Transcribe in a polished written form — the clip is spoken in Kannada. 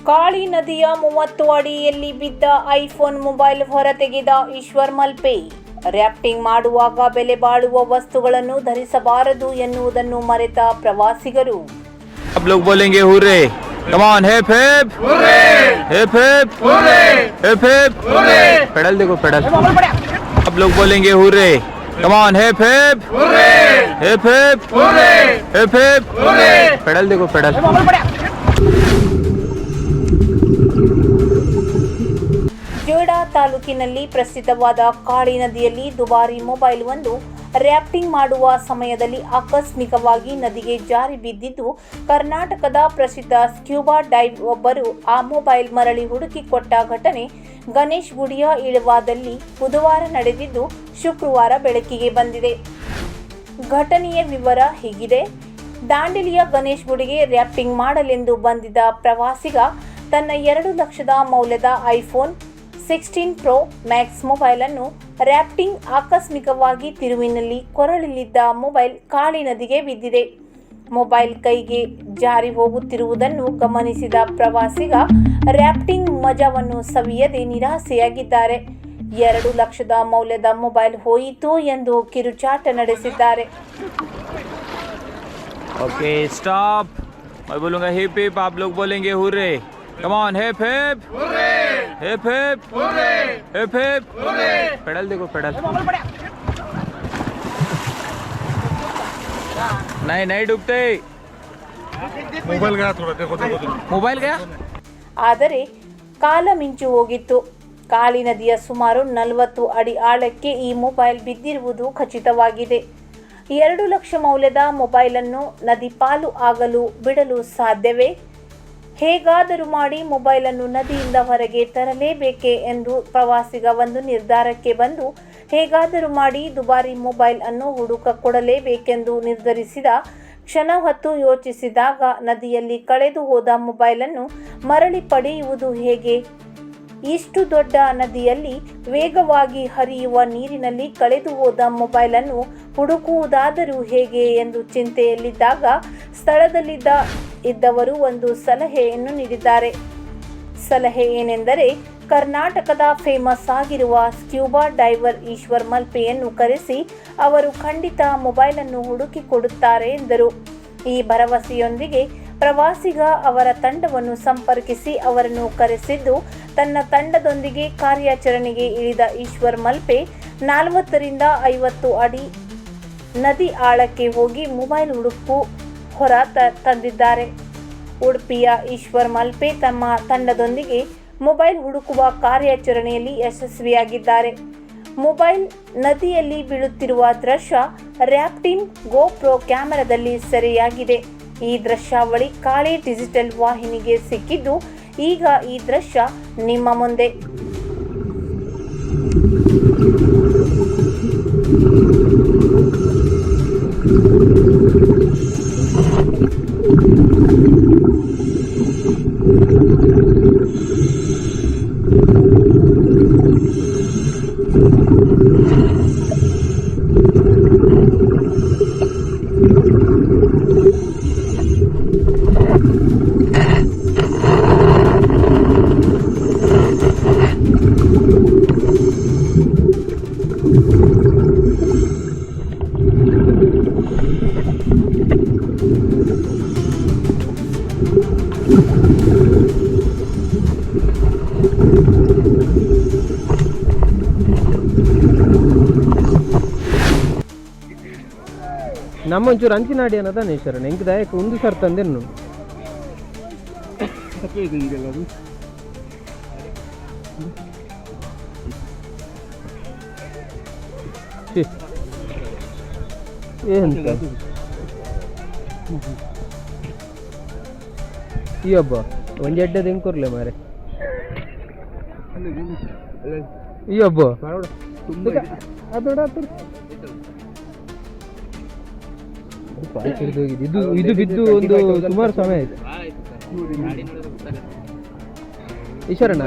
ಕಾಳಿ ನದಿಯ 30 ಅಡಿಯಲ್ಲಿ ಬಿದ್ದ ಐಫೋನ್ ಮೊಬೈಲ್ ಹೊರತೆಗೆದ ಈಶ್ವರ್ ಮಲ್ಪೆ. ರ್ಯಾಫ್ಟಿಂಗ್ ಮಾಡುವಾಗ ಬೆಲೆ ಬಾಳುವ ವಸ್ತುಗಳನ್ನು ಧರಿಸಬಾರದು ಎನ್ನುವುದನ್ನು ಮರೆತ ಪ್ರವಾಸಿಗರು. आप लोग बोलेंगे hurray, come on, hip hip hurray, hip hip hurray, hip hip hurray. Pedal देखो पेडल. आप लोग बोलेंगे hurray, come on, hip hip hurray, hip hip hurray, hip hip hurray. Pedal देखो पेडल. ಜೋಯಿಡಾ ತಾಲೂಕಿನಲ್ಲಿ ಪ್ರಸಿದ್ಧವಾದ ಕಾಳಿ ನದಿಯಲ್ಲಿ ದುಬಾರಿ ಮೊಬೈಲ್ ಒಂದು ರ್ಯಾಫ್ಟಿಂಗ್ ಮಾಡುವ ಸಮಯದಲ್ಲಿ ಆಕಸ್ಮಿಕವಾಗಿ ನದಿಗೆ ಜಾರಿ ಬಿದ್ದಿದ್ದು, ಕರ್ನಾಟಕದ ಪ್ರಸಿದ್ಧ ಸ್ಕ್ಯೂಬಾ ಡೈವ್ ಒಬ್ಬರು ಆ ಮೊಬೈಲ್ ಮರಳಿ ಹುಡುಕಿಕೊಟ್ಟ ಘಟನೆ ಗಣೇಶ್ ಗುಡಿಯ ಇಳವಾದಲ್ಲಿ ಬುಧವಾರ ನಡೆದಿದ್ದು, ಶುಕ್ರವಾರ ಬೆಳಕಿಗೆ ಬಂದಿದೆ. ಘಟನೆಯ ವಿವರ ಹೀಗಿದೆ. ದಾಂಡೇಲಿಯ ಗಣೇಶ್ ಗುಡಿಗೆ ರ್ಯಾಫ್ಟಿಂಗ್ ಮಾಡಲೆಂದು ಬಂದಿದ್ದ ಪ್ರವಾಸಿಗ ತನ್ನ 2 ಲಕ್ಷದ ಮೌಲ್ಯದ ಐಫೋನ್ 16 ಪ್ರೋ ಮ್ಯಾಕ್ಸ್ ಮೊಬೈಲ್ ಅನ್ನು ರ್ಯಾಫ್ಟಿಂಗ್ ಆಕಸ್ಮಿಕವಾಗಿ ತಿರುವಿನಲ್ಲಿ ಕೊರಳಲಿದ್ದ ಮೊಬೈಲ್ ಕಾಳಿ ನದಿಗೆ ಬಿದ್ದಿದೆ. ಮೊಬೈಲ್ ಕೈಗೆ ಜಾರಿ ಹೋಗುತ್ತಿರುವುದನ್ನು ಗಮನಿಸಿದ ಪ್ರವಾಸಿಗ ರ್ಯಾಫ್ಟಿಂಗ್ ಮಜವನ್ನು ಸವಿಯದೆ ನಿರಾಸೆಯಾಗಿದ್ದಾರೆ. 2 ಲಕ್ಷದ ಮೌಲ್ಯದ ಮೊಬೈಲ್ ಹೋಯಿತು ಎಂದು ಕಿರುಚಾಟ ನಡೆಸಿದ್ದಾರೆ. Okay stop. मैं बोलूँगा हिप हिप, आप लोग बोलेंगे hurray. Come on, hip hip hurray, hip hip hurray, hip hip hurray. Pedal देखो पेडल. नहीं नहीं डूबते. मोबाइल गया थोड़ा, देखो देखो मोबाइल गया. ಆದರೆ ಕಾಲ ಮಿಂಚು ಹೋಗಿತ್ತು. ಕಾಳಿ ನದಿಯ ಸುಮಾರು 40 ಅಡಿ ಆಳಕ್ಕೆ ಈ ಮೊಬೈಲ್ ಬಿದ್ದಿರುವುದು ಖಚಿತವಾಗಿದೆ. 2 ಲಕ್ಷ ಮೌಲ್ಯದ ಮೊಬೈಲನ್ನು ನದಿ ಪಾಲು ಆಗಲು ಬಿಡಲು ಸಾಧ್ಯವೇ? ಹೇಗಾದರೂ ಮಾಡಿ ಮೊಬೈಲನ್ನು ನದಿಯಿಂದ ಹೊರಗೆ ತರಲೇಬೇಕೆ ಎಂದು ಪ್ರವಾಸಿಗ ಒಂದು ನಿರ್ಧಾರಕ್ಕೆ ಬಂದು ಹೇಗಾದರೂ ಮಾಡಿ ದುಬಾರಿ ಮೊಬೈಲ್ ಅನ್ನು ಹುಡುಕ ಕೊಡಲೇಬೇಕೆಂದು ನಿರ್ಧರಿಸಿದ. ಕ್ಷಣ ಹೊತ್ತು ಯೋಚಿಸಿದಾಗ ನದಿಯಲ್ಲಿ ಕಳೆದು ಹೋದ ಮೊಬೈಲನ್ನು ಮರಳಿ ಪಡೆಯುವುದು ಹೇಗೆ? ಇಷ್ಟು ದೊಡ್ಡ ನದಿಯಲ್ಲಿ ವೇಗವಾಗಿ ಹರಿಯುವ ನೀರಿನಲ್ಲಿ ಕಳೆದು ಹೋದ ಮೊಬೈಲನ್ನು ಹುಡುಕುವುದಾದರೂ ಹೇಗೆ ಎಂದು ಚಿಂತೆಯಲ್ಲಿದ್ದಾಗ ಸ್ಥಳದಲ್ಲಿದ್ದವರು ಒಂದು ಸಲಹೆಯನ್ನು ನೀಡಿದ್ದಾರೆ. ಸಲಹೆ ಏನೆಂದರೆ, ಕರ್ನಾಟಕದ ಫೇಮಸ್ ಆಗಿರುವ ಸ್ಕ್ಯೂಬಾ ಡೈವರ್ ಈಶ್ವರ್ ಮಲ್ಪೆಯನ್ನು ಕರೆಸಿ ಅವರು ಖಂಡಿತ ಮೊಬೈಲನ್ನು ಹುಡುಕಿಕೊಡುತ್ತಾರೆ ಎಂದರು. ಈ ಭರವಸೆಯೊಂದಿಗೆ ಪ್ರವಾಸಿಗ ಅವರ ತಂಡವನ್ನು ಸಂಪರ್ಕಿಸಿ ಅವರನ್ನು ಕರೆಸಿದ್ದು, ತನ್ನ ತಂಡದೊಂದಿಗೆ ಕಾರ್ಯಾಚರಣೆಗೆ ಇಳಿದ ಈಶ್ವರ್ ಮಲ್ಪೆ 40 ರಿಂದ 50 ಅಡಿ ನದಿ ಆಳಕ್ಕೆ ಹೋಗಿ ಮೊಬೈಲ್ ಹುಡುಕು ಹೊರ ತಂದಿದ್ದಾರೆ. ಉಡುಪಿಯ ಈಶ್ವರ್ ಮಲ್ಪೆ ತಮ್ಮ ತಂಡದೊಂದಿಗೆ ಮೊಬೈಲ್ ಹುಡುಕುವ ಕಾರ್ಯಾಚರಣೆಯಲ್ಲಿ ಯಶಸ್ವಿಯಾಗಿದ್ದಾರೆ. ಮೊಬೈಲ್ ನದಿಯಲ್ಲಿ ಬೀಳುತ್ತಿರುವ ದೃಶ್ಯ ರ್ಯಾಫ್ಟಿಂಗ್ ಗೋಪ್ರೋ ಕ್ಯಾಮೆರಾದಲ್ಲಿ ಸೆರೆಯಾಗಿದೆ. ಈ ದೃಶ್ಯಾವಳಿ ಕಾಳಿ ಡಿಜಿಟಲ್ ವಾಹಿನಿಗೆ ಸಿಕ್ಕಿದ್ದು, ಈಗ ಈ ದೃಶ್ಯ ನಿಮ್ಮ ಮುಂದೆ. ನಮ್ಮೊಂಚೂರು ಅಂಚಿನಾಡಿ ಅನ್ನೋದಾನೆ ಈಶ್ವರನ ಹೆಂಗೆ ದಾಯಕ ಒಂದು ಸರ್ ತಂದೇನು ಏನಂತ ಈ ಹಬ್ಬ ಒಂದು ಎಡ್ಡದ ಹೆಂಗೆ ಕೊರ್ಲೆ ಮಾರೆ ಈ ಹಬ್ಬ ಅದು ಇದು ಬಿದ್ದು ಒಂದು ಸುಮಾರು ಸಮಯ ಆಯ್ತು. ಈಶ್ವರಣ್ಣ